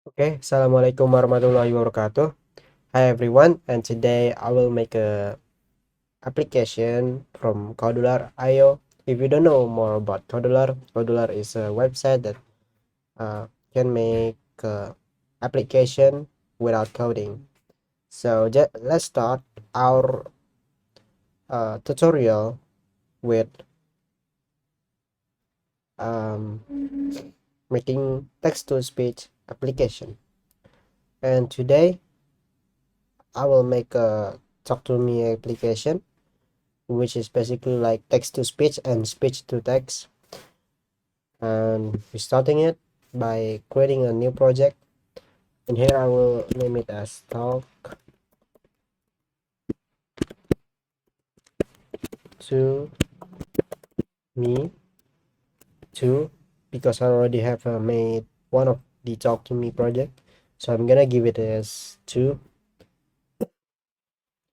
Okay, Assalamualaikum warahmatullahi wabarakatuh. Hi everyone, and today I will make a application from Kodular IO. If you don't know more about Kodular, Kodular is a website that can make application without coding. So let's start our tutorial with um, making text-to-speech application. And today I will make a talk to me application which is basically like text to speech and speech to text, and we're starting it by creating a new project. And here I will name it as talk to me too, because I already have made one of the talk to me project, so I'm gonna give it as two.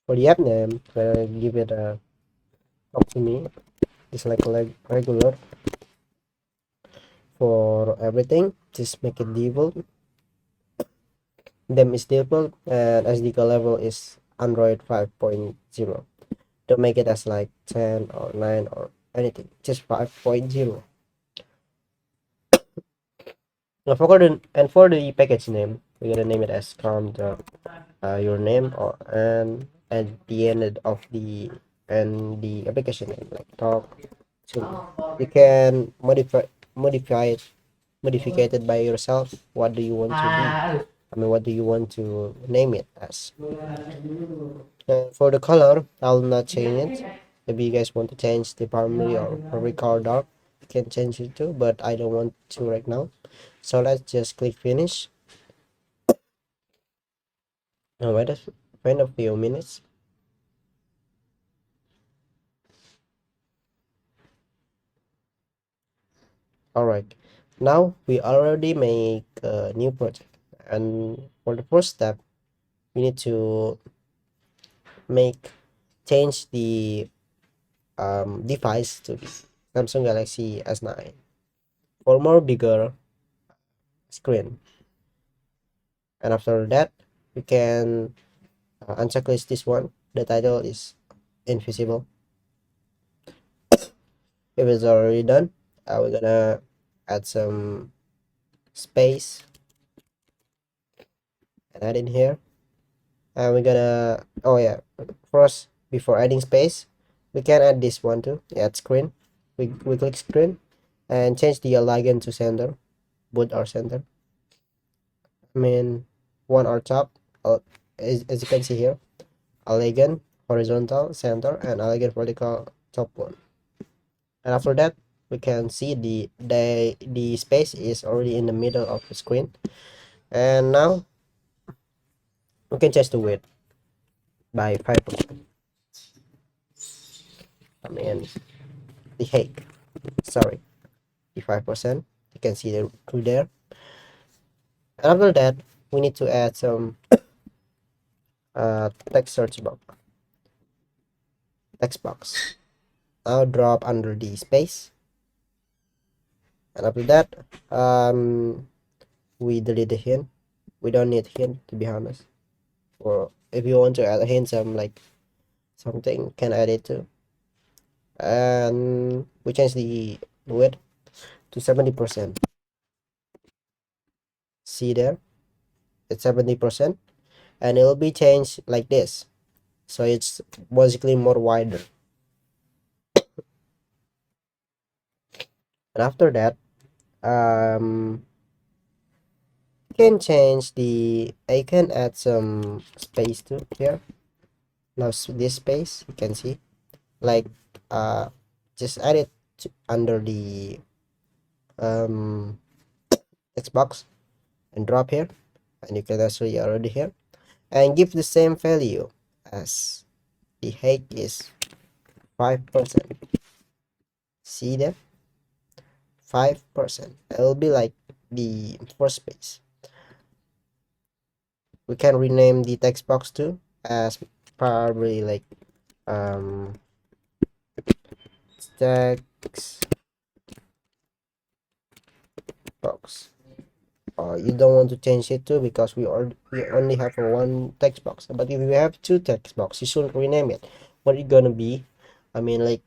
For the app name, I'm gonna give it a talk to me. It's like regular. For everything, just make it default. Them is default, and SDK level is Android 5.0. Don't make it as like 10 or 9 or anything, just 5.0. And for the package name, we're gonna name it as your name, or and at the end of the application name, like talk to me. You can modify it by yourself. What do you want to be? I mean, what do you want to name it as? For the color, I'll not change it. Maybe you guys want to change the primary or primary color dark, you can change it too, but I don't want to right now. So let's just click finish. Wait a few minutes. Alright, now we already make a new project, and for the first step, we need to change the device to the Samsung Galaxy S9 for more bigger screen. And after that, we can unchecklist this one. The title is invisible. If it's already done, we're gonna add some space and add in here. And we're gonna, oh yeah, first, before adding space, we can add this one too. Add screen. We click screen and change the align to center, boot or center. I mean, one or top, as you can see here, align horizontal center and align vertical top one. And after that, we can see the space is already in the middle of the screen. And now we can change the width by 5%. I mean, the height, sorry, the 5%. You can see the through there. And after that, we need to add some text search box, text box. Now drop under the space. And after that, we delete the hint. We don't need hint, to be honest. Or if you want to add a hint, some like something, can add it too. And we change the width to 70%. See there, it's 70%, and it will be changed like this, so it's basically more wider. And after that, can change the I can add some space to here. Now this space, you can see, like just add it under the text box and drop here, and you can actually already here, and give the same value as the height is 5%. See there, 5%. It will be like the first space. We can rename the text box too as probably like text box. you don't want to change it to, because we only have one text box. But if you have two text box, you should rename it. What it gonna be? I mean, like,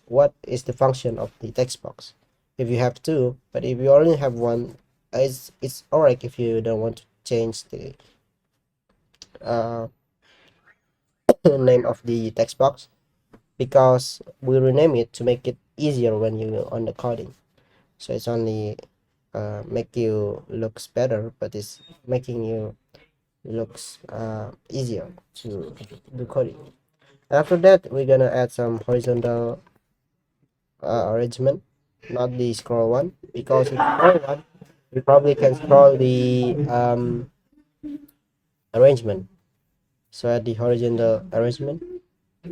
what is the function of the text box if you have two? But if you only have one, it's alright if you don't want to change the uh, name of the text box, because we rename it to make it easier when you on the coding. So it's only make you looks better, but it's making you looks easier to do coding. After that, we're gonna add some horizontal arrangement, not the scroll one, because if scroll one, we probably can scroll the arrangement. So add the horizontal arrangement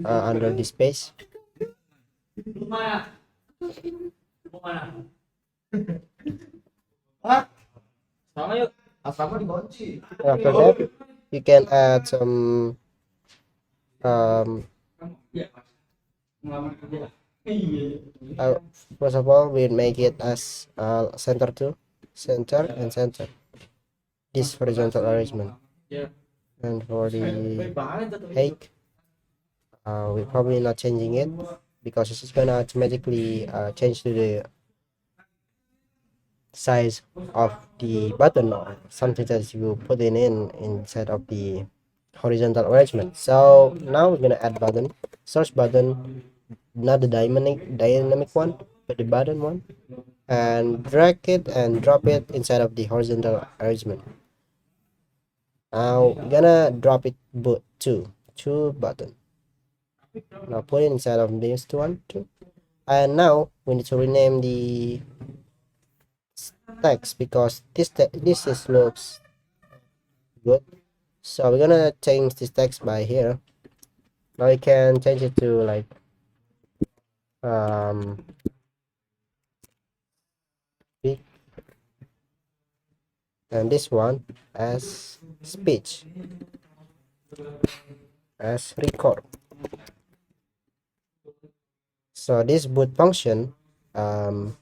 under the space. After that, you can add some uh, first of all, we make it as center to center and center, this horizontal arrangement. And for the height, we're probably not changing it, because it's gonna automatically change to the size of the button, or something that you put in inside of the horizontal arrangement. So now we're gonna add button, search button, not the dynamic one, but the button one, and drag it and drop it inside of the horizontal arrangement. Now we're gonna drop it two button. Now put it inside of this one too. And now we need to rename the text, because this is looks good. So we're gonna change this text by here. Now you can change it to like speak, and this one as speech, as record. So this boot function, for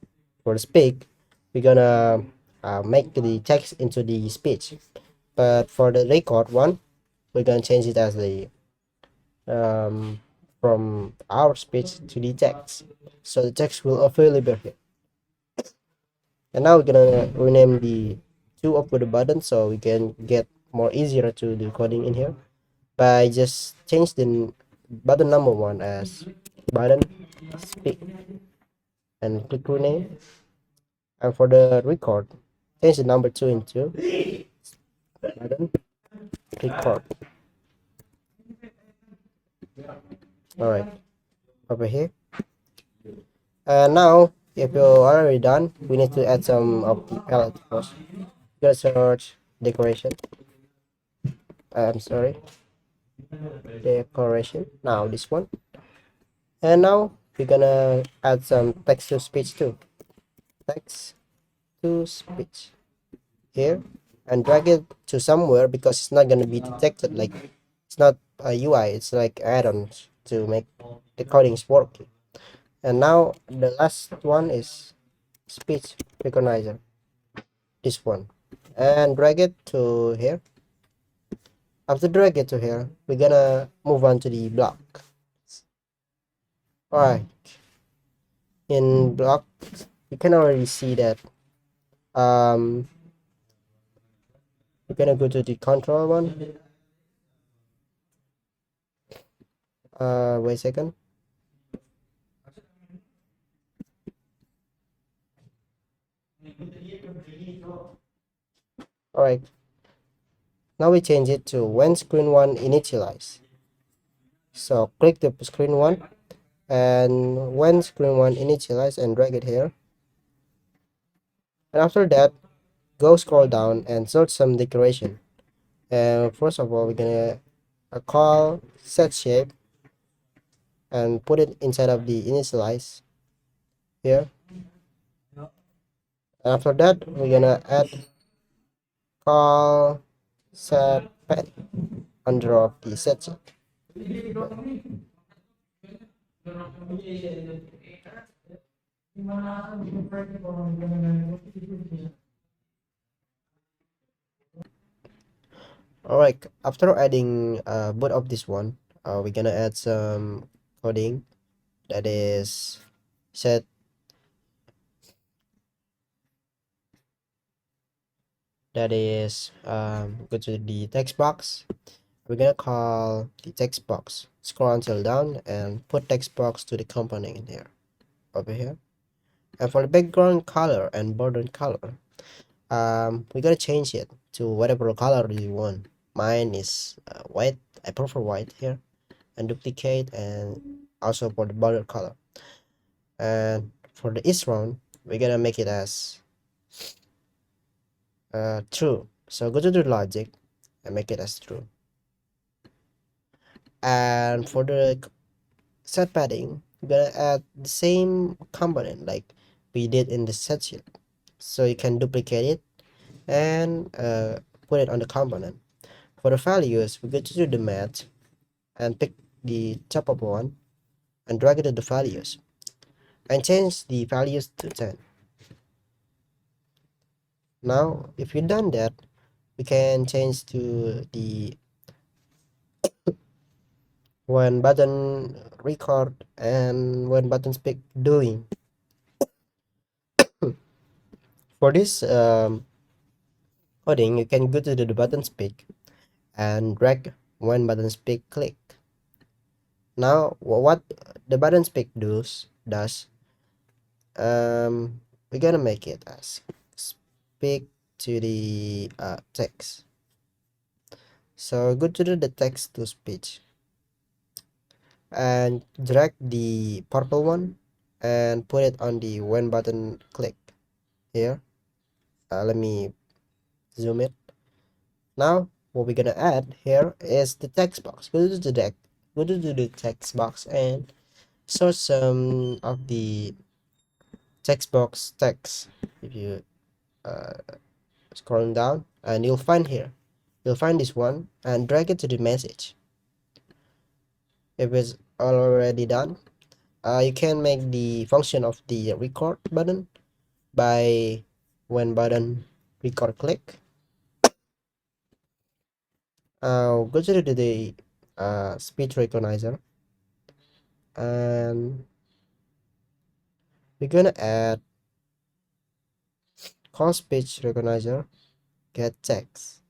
the speak, we're gonna make the text into the speech, but for the record one, we're gonna change it as the from our speech to the text, so the text will available here. And now we're gonna rename the two of the button, so we can get more easier to do coding in here by just change the button number one as button speak and click rename. And for the record, change the number two into button record. All right, over here. And now, if you're already done, we need to add some of the palette first. Gonna search decoration. I'm sorry, decoration. Now this one. And now we're gonna add some text to speech too. Text to speech here, and drag it to somewhere, because it's not gonna be detected. Like, it's not a UI, it's like add-ons to make the codings work. And now the last one is speech recognizer, this one, and drag it to here. After drag it to here, we're gonna move on to the block. All right, in block you can already see that we're gonna go to the control one. Wait a second. All right, now we change it to when screen one initialize. So click the screen one, and when screen one initialize, and drag it here. And after that, go scroll down and search some decoration. And first of all, we're gonna call set shape and put it inside of the initialize here. And after that, we're gonna add call set padding under of the set shape. Alright, after adding both of this one, we're gonna add some coding that is set go to the text box. We're gonna call the text box. Scroll until down and put text box to the component in here over here. And for the background color and border color, we're gonna change it to whatever color you want. Mine is white. I prefer white here, and duplicate, and also for the border color. And for the east round, we're gonna make it as true. So go to the logic and make it as true. And for the set padding, we're gonna add the same component like we did in the set sheet. So you can duplicate it and put it on the component. For the values, we go to the math and pick the top of one and drag it to the values and change the values to 10. Now, if you've done that, we can change to the when button record and when button speak doing. For this coding, you can go to the button speak and drag when button speak click. Now, what the button speak does we're gonna make it as speak to the text. So go to the text to speech and drag the purple one and put it on the when button click here. Let me zoom it. Now what we're gonna add here is the text box. Go to the text box and search some of the text box text. If you uh, scrolling down, and you'll find here, you'll find this one and drag it to the message. If it's already done, you can make the function of the record button by when button record click. Go to the speech recognizer and we're gonna add call speech recognizer get text.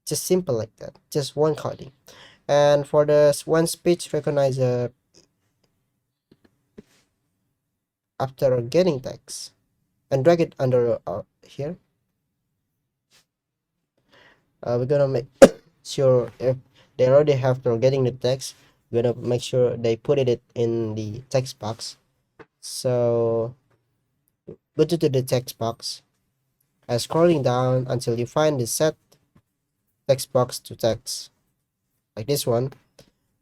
Just simple like that, just one coding. And for the one speech recognizer, after getting text and drag it under here, we're gonna make sure if they already have for getting the text, we're gonna make sure they put it in the text box. So go to the text box and scrolling down until you find the set text box to text like this one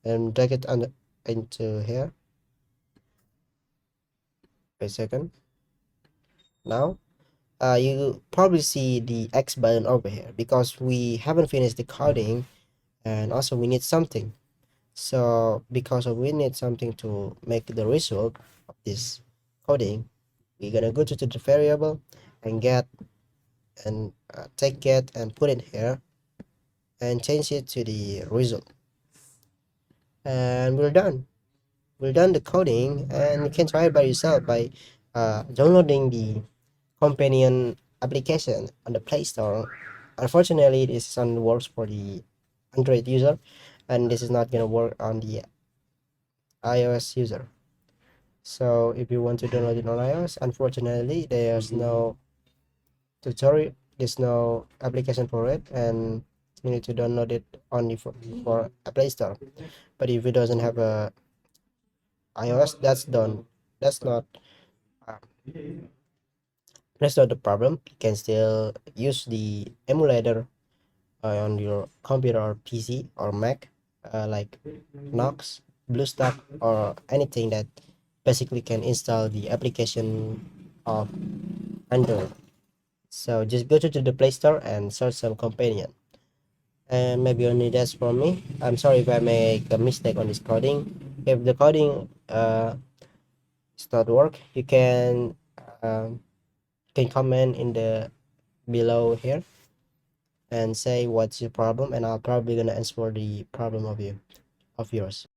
and drag it under into here. Wait a second. Now you probably see the X button over here because we haven't finished the coding, and also we need something. So because of we need something to make the result of this coding, we're gonna go to the variable and get and take get and put it here and change it to the result, and we're done the coding. And you can try it by yourself by downloading the companion application on the Play Store. Unfortunately, this only works for the Android user, and this is not gonna work on the iOS user. So if you want to download it on iOS, unfortunately there's no application for it, and you need to download it only for a Play Store. But if it doesn't have a iOS, that's not uh, that's not the problem. You can still use the emulator on your computer or PC or Mac, like Knox, BlueStack, or anything that basically can install the application of Android. So just go to the Play Store and search some companion. And maybe only that's for me. I'm sorry if I make a mistake on this coding. If the coding it's not work, you can comment in the below here and say what's your problem, and I'll probably gonna answer the problem of yours.